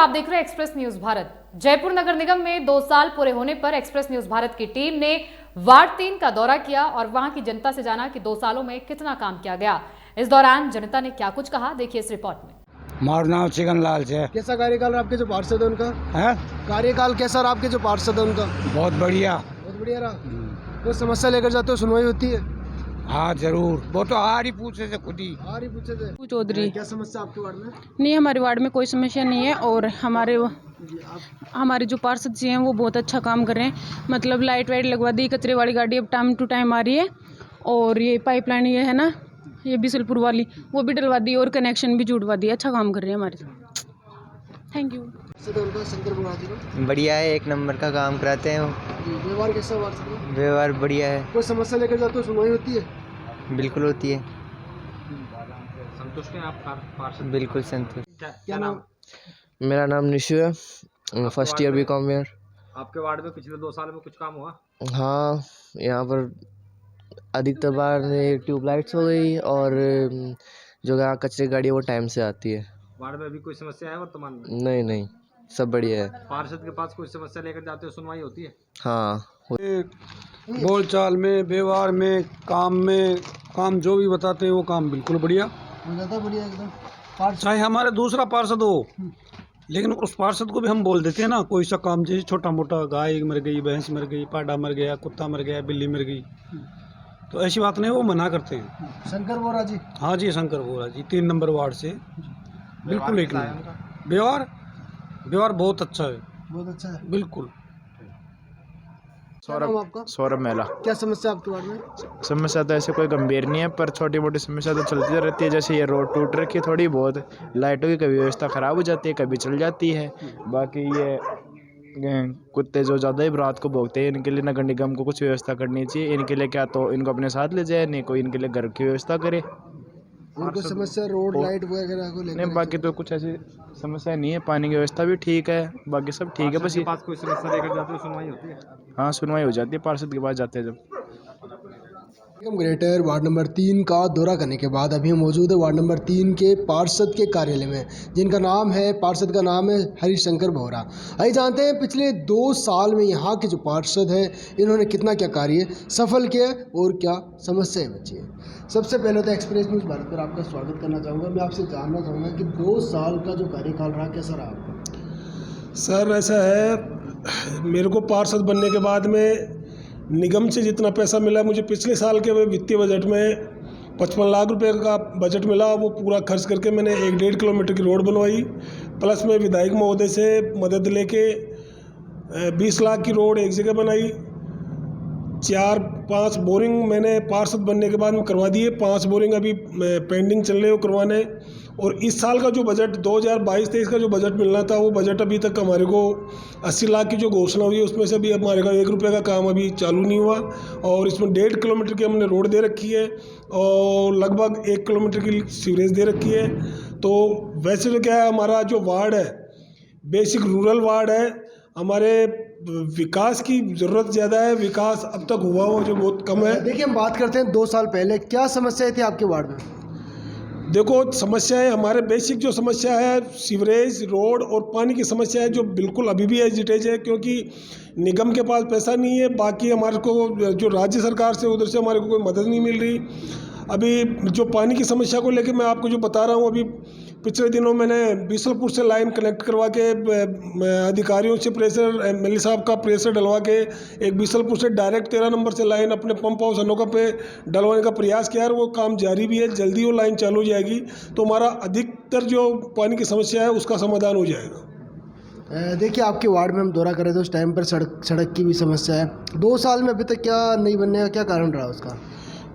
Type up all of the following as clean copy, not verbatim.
आप देख रहे हैं एक्सप्रेस न्यूज भारत। जयपुर नगर निगम में 2 साल पूरे होने पर एक्सप्रेस न्यूज भारत की टीम ने वार्ड 3 का दौरा किया और वहां की जनता से जाना कि 2 सालों में कितना काम किया गया। इस दौरान जनता ने क्या कुछ कहा, देखिए इस रिपोर्ट में। हमारा नाम चिकन लाल से। कैसा कार्यकाल आपके जो पार्षद है उनका है? कार्यकाल कैसा रहा आपके जो पार्षद है उनका? बहुत बढ़िया। बहुत बढ़िया रहा। कोई समस्या लेकर जाते हो, सुनवाई होती है? हाँ जरूर, वो तो आ रही पूछे से खुद ही। आ रही पूछे थे। चौधरी, क्या समस्या आपके वार्ड में? नहीं हमारे वार्ड में कोई समस्या नहीं है और हमारे जो पार्षद जी हैं वो बहुत अच्छा काम कर रहे हैं। मतलब लाइट वाइट लगवा दी, कचरे वाली गाड़ी अब टाइम टू टाइम आ रही है और ये पाइपलाइन ये है ना, ये बिसलपुर वाली वो भी डलवा दी और कनेक्शन भी जुड़वा दिया। अच्छा काम कर रहे हैं हमारे। Thank you. उनका शंकर बोरा जी को बढ़िया है, एक नंबर का काम कराते हैं वो। व्यवहार कैसा हुआ पार्षद? व्यवहार बढ़िया है। कोई समस्या लेकर जाते हो, सुनवाई होती है? बिल्कुल होती है। संतुष्ट हैं आप पार्षद? बिल्कुल संतुष्ट। क्या नाम? मेरा नाम निशु है, फर्स्ट ईयर बीकॉम में। आपके वार्ड में पिछले 2 साल में कुछ काम हुआ? हाँ, यहाँ पर अधिकतर बार ट्यूबलाइट्स हो गई और जो यहाँ कचरे गाड़ी है वो टाइम से आती है। वार्ड में अभी कोई समस्या है वर्तमान में? नहीं नहीं, सब बढ़िया है। पार्षद के पास कोई समस्या लेकर जाते हो, सुनवाई होती है? हाँ, बोलचाल में, व्यवहार में, काम जो भी बताते हैं वो काम बिल्कुल बढ़िया। हो जाता है बढ़िया एकदम। चाहे हमारे दूसरा पार्षद हो, लेकिन उस पार्षद को भी हम बोल देते हैं ना, कोई सा काम जैसे छोटा मोटा, गाय मर गई, भैंस मर गई, पाडा मर गया, कुत्ता मर गया, बिल्ली मर गई, तो ऐसी बात नहीं, वो मना करते हैं। शंकर बोरा जी? हाँ जी, शंकर बोरा जी 3 नंबर वार्ड से। बिल्कुल एक नंबर व्यवहार बहुत अच्छा है। बहुत अच्छा है। बिल्कुल। आपका? सौरभ मेला। क्या समस्या आपके वार्ड में? समस्या तो ऐसे कोई गंभीर नहीं है, पर छोटी मोटी समस्या तो चलती रहती है। जैसे ये रोड टूट रखी है थोड़ी बहुत, लाइटों की कभी व्यवस्था ख़राब हो जाती है, कभी चल जाती है। बाकी ये कुत्ते जो ज़्यादा ही रात को भौंकते हैं, इनके लिए नगर निगम को कुछ व्यवस्था करनी चाहिए। इनके लिए क्या तो इनको अपने साथ ले जाए, नहीं कोई इनके लिए घर की व्यवस्था करे। उनको समस्या रोड लाइट वगैरह को लेकर? नहीं, बाकी तो कुछ ऐसी समस्या नहीं है। पानी की व्यवस्था भी ठीक है, बाकी सब ठीक है। बस ये पास कोई समस्या लेकर जाते हो, सुनवाई होती है? हाँ, सुनवाई हो जाती है पार्षद के पास जाते हैं जब। निगम ग्रेटर वार्ड नंबर 3 का दौरा करने के बाद अभी हम मौजूद है वार्ड नंबर 3 के पार्षद के कार्यालय में, जिनका नाम है, पार्षद का नाम है हरिशंकर बोरा। आइए जानते हैं पिछले 2 साल में यहाँ के जो पार्षद हैं इन्होंने कितना क्या कार्य सफल किया और क्या समस्याएं बची है। सबसे पहले तो एक्सप्रेस न्यूज़ भारत पर आपका स्वागत करना चाहूँगा। मैं आपसे जानना चाहूँगा कि 2 साल का जो कार्यकाल रहा कैसा रहा आपका? सर ऐसा है, मेरे को पार्षद बनने के बाद में निगम से जितना पैसा मिला, मुझे पिछले साल के वित्तीय बजट में 55 लाख रुपए का बजट मिला। वो पूरा खर्च करके मैंने 1.5 किलोमीटर की रोड बनवाई, प्लस में विधायक महोदय से मदद लेके 20 लाख की रोड एक जगह बनाई। 4-5 बोरिंग मैंने पार्षद बनने के बाद में करवा दिए, 5 बोरिंग अभी पेंडिंग चल रहे हो करवाने। और इस साल का जो बजट 2022-23 का जो बजट मिलना था, वो बजट अभी तक हमारे को 80 लाख की जो घोषणा हुई है उसमें से अभी हमारे का 1 रुपये का काम अभी चालू नहीं हुआ। और इसमें 1.5 किलोमीटर की हमने रोड दे रखी है और लगभग 1 किलोमीटर की सीवरेज दे रखी है। तो वैसे तो क्या है, हमारा जो वार्ड है बेसिक रूरल वार्ड है, हमारे विकास की ज़रूरत ज़्यादा है, विकास अब तक हुआ हो जो बहुत कम है। देखिए हम बात करते हैं 2 साल पहले क्या समस्याएं थी आपके वार्ड में? देखो, समस्याएं हमारे बेसिक जो समस्या है सीवरेज, रोड और पानी की समस्या है, जो बिल्कुल अभी भी एजिटेज है, क्योंकि निगम के पास पैसा नहीं है। बाकी हमारे को जो राज्य सरकार से उधर से हमारे को कोई मदद नहीं मिल रही। अभी जो पानी की समस्या को लेकर मैं आपको जो बता रहा हूँ, अभी पिछले दिनों मैंने बिसलपुर से लाइन कनेक्ट करवा के अधिकारियों से प्रेशर, एमएलए साहब का प्रेशर डलवा के एक बिसलपुर से डायरेक्ट 13 नंबर से लाइन अपने पंप हाउस अनोखा पे डलवाने का प्रयास किया है। वो काम जारी भी है, जल्दी वो लाइन चालू हो जाएगी तो हमारा अधिकतर जो पानी की समस्या है उसका समाधान हो जाएगा। देखिए आपके वार्ड में हम दौरा कर रहे थे, उस टाइम पर सड़क की भी समस्या है। 2 साल में अभी तक क्या नहीं बनने का क्या कारण रहा उसका?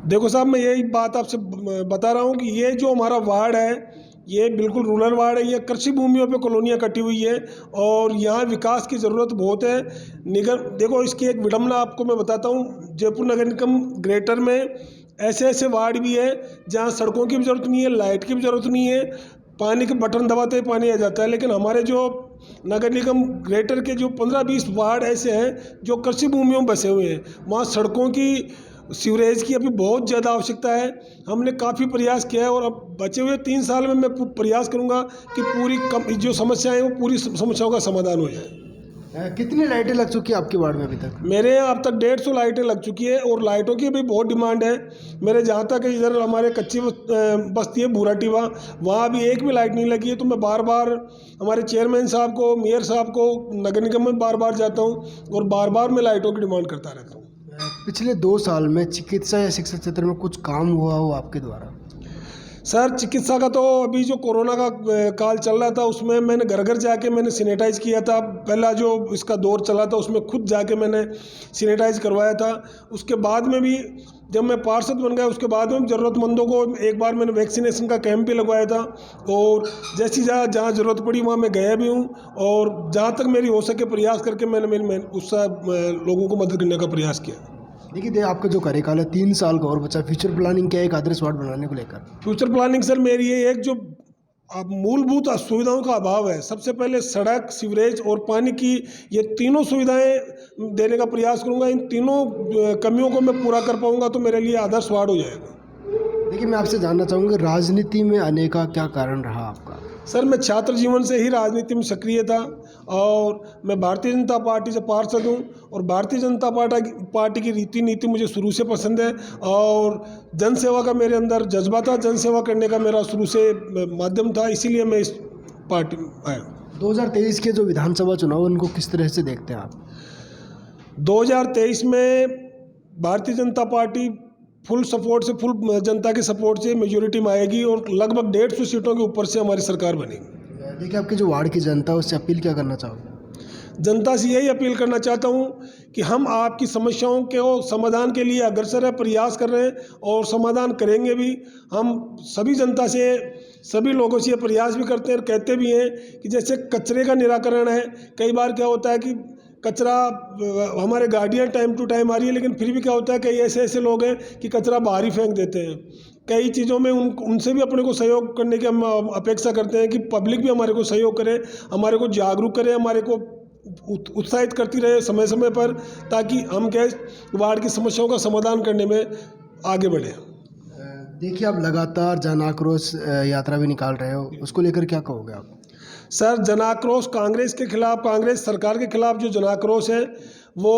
देखो साहब, मैं यही बात आपसे बता रहा हूँ कि ये जो हमारा वार्ड है ये बिल्कुल रूरल वार्ड है। ये कृषि भूमियों पे कॉलोनियाँ कटी हुई है और यहाँ विकास की ज़रूरत बहुत है। निगम, देखो इसकी एक विडम्बना आपको मैं बताता हूँ, जयपुर नगर निगम ग्रेटर में ऐसे वार्ड भी है जहाँ सड़कों की भी ज़रूरत नहीं है, लाइट की भी ज़रूरत नहीं है, पानी के बटन दबाते ही पानी आ जाता है। लेकिन हमारे जो नगर निगम ग्रेटर के जो 15-20 वार्ड ऐसे हैं जो कृषि भूमियों में बसे हुए हैं, वहाँ सड़कों की सीवरेज की अभी बहुत ज़्यादा आवश्यकता है। हमने काफ़ी प्रयास किया है और अब बचे हुए 3 साल में मैं प्रयास करूँगा कि पूरी जो समस्याएं हैं वो पूरी समस्याओं का समाधान हो जाए। कितनी लाइटें लग चुकी है आपके वार्ड में अभी तक? मेरे यहाँ अब तक 150 लाइटें लग चुकी है और लाइटों की भी बहुत डिमांड है। मेरे जहाँ तक इधर हमारे कच्ची बस्ती है भूराटीवा, वहाँ भी एक भी लाइट नहीं लगी है। तो मैं बार बार हमारे चेयरमैन साहब को, मेयर साहब को, नगर निगम में बार बार जाता हूँ और बार बार मैं लाइटों की डिमांड करता रहता हूँ। पिछले 2 साल में चिकित्सा या शिक्षा क्षेत्र में कुछ काम हुआ हो आपके द्वारा? सर चिकित्सा का तो अभी जो कोरोना का काल चल रहा था उसमें मैंने घर घर जाके मैंने सैनिटाइज किया था। पहला जो इसका दौर चला था उसमें खुद जाके मैंने सैनिटाइज करवाया था। उसके बाद में भी जब मैं पार्षद बन गया उसके बाद में ज़रूरतमंदों को एक बार मैंने वैक्सीनेशन का कैंप भी लगवाया था और जैसी जहाँ ज़रूरत पड़ी वहाँ मैं गया भी हूँ और जहाँ तक मेरी हो सके प्रयास करके मैंने उससे लोगों को मदद करने का प्रयास किया। देखिए आपका जो कार्यकाल है 3 साल का और बचा, फ्यूचर प्लानिंग क्या है एक आदर्श वार्ड बनाने को लेकर? फ्यूचर प्लानिंग सर मेरी ये एक जो अब मूलभूत सुविधाओं का अभाव है, सबसे पहले सड़क, सीवरेज और पानी की ये तीनों सुविधाएं देने का प्रयास करूंगा। इन तीनों कमियों को मैं पूरा कर पाऊंगा तो मेरे लिए आदर्श वार्ड हो जाएगा। देखिए मैं आपसे जानना चाहूँगा राजनीति में आने का क्या कारण रहा आपका? सर मैं छात्र जीवन से ही राजनीति में सक्रिय था और मैं भारतीय जनता पार्टी से पार्षद हूँ और भारतीय जनता पार्टी की रीति नीति मुझे शुरू से पसंद है और जनसेवा का मेरे अंदर जज्बा था, जनसेवा करने का मेरा शुरू से माध्यम था, इसीलिए मैं इस पार्टी में आया। 2023 के जो विधानसभा चुनाव उनको किस तरह से देखते हैं आप? 2023 में Bharatiya Janata party full support से, फुल जनता के सपोर्ट से मेजोरिटी में आएगी और लगभग 150 सीटों के ऊपर से हमारी सरकार बनेगी। देखिए आपके जो वार्ड की जनता है उससे अपील क्या करना चाहोगे? जनता से यही अपील करना चाहता हूँ कि हम आपकी समस्याओं के समाधान के लिए अग्रसर है, प्रयास कर रहे हैं और समाधान करेंगे भी। हम सभी जनता से, सभी लोगों से ये प्रयास भी करते हैं और कहते भी हैं कि जैसे कचरे का निराकरण है, कई बार क्या होता है कि कचरा हमारे गाड़ियाँ टाइम टू टाइम आ रही है लेकिन फिर भी क्या होता है कई ऐसे लोग हैं कि कचरा बाहर ही फेंक देते हैं। कई चीज़ों में उनसे भी अपने को सहयोग करने की हम अपेक्षा करते हैं कि पब्लिक भी हमारे को सहयोग करे, हमारे को जागरूक करे, हमारे को उत्साहित करती रहे समय समय पर, ताकि हम क्या वार्ड की समस्याओं का समाधान करने में आगे बढ़े। देखिए आप लगातार जन आक्रोश यात्रा भी निकाल रहे हो, उसको लेकर क्या कहोगे आप? सर जन आक्रोश कांग्रेस के खिलाफ, कांग्रेस सरकार के खिलाफ जो जन आक्रोश है वो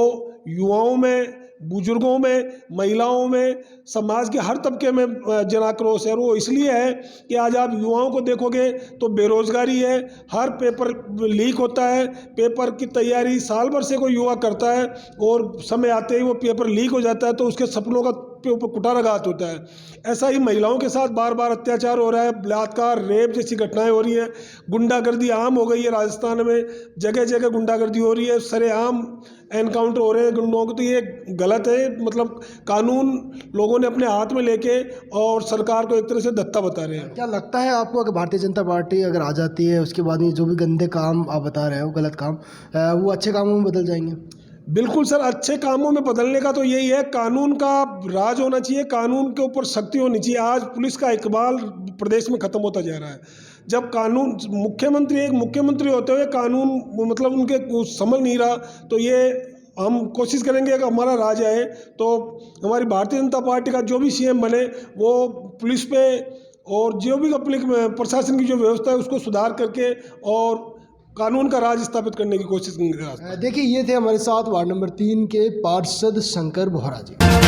युवाओं में, बुजुर्गों में, महिलाओं में, समाज के हर तबके में जन आक्रोश है। और वो इसलिए है कि आज आप युवाओं को देखोगे तो बेरोजगारी है, हर पेपर लीक होता है, पेपर की तैयारी साल भर से कोई युवा करता है और समय आते ही वो पेपर लीक हो जाता है तो उसके सपनों का के ऊपर कुठाराघात होता है। ऐसा ही महिलाओं के साथ बार बार अत्याचार हो रहा है, बलात्कार, रेप जैसी घटनाएं हो रही है, गुंडागर्दी आम हो गई है। राजस्थान में जगह जगह गुंडागर्दी हो रही है, सरेआम एनकाउंटर हो रहे हैं गुंडों को। तो ये गलत है, मतलब कानून लोगों ने अपने हाथ में लेके और सरकार को एक तरह से दत्ता बता रहे हैं। क्या लगता है आपको कि भारतीय जनता पार्टी अगर आ जाती है उसके बाद ये जो भी गंदे काम आप बता रहे हो, गलत काम, वो अच्छे कामों में बदल जाएंगे? बिल्कुल सर, अच्छे कामों में बदलने का तो यही है, कानून का राज होना चाहिए, कानून के ऊपर सख्ती होनी चाहिए। आज पुलिस का इकबाल प्रदेश में ख़त्म होता जा रहा है। जब कानून, मुख्यमंत्री एक मुख्यमंत्री होते हुए कानून मतलब उनके समझ नहीं रहा, तो ये हम कोशिश करेंगे कि हमारा राज आए तो हमारी भारतीय जनता पार्टी का जो भी सीएम बने वो पुलिस पे और जो भी पब्लिक प्रशासन की जो व्यवस्था है उसको सुधार करके और कानून का राज स्थापित करने की कोशिश करेंगे। देखिए ये थे हमारे साथ वार्ड नंबर 3 के पार्षद शंकर बोहरा जी।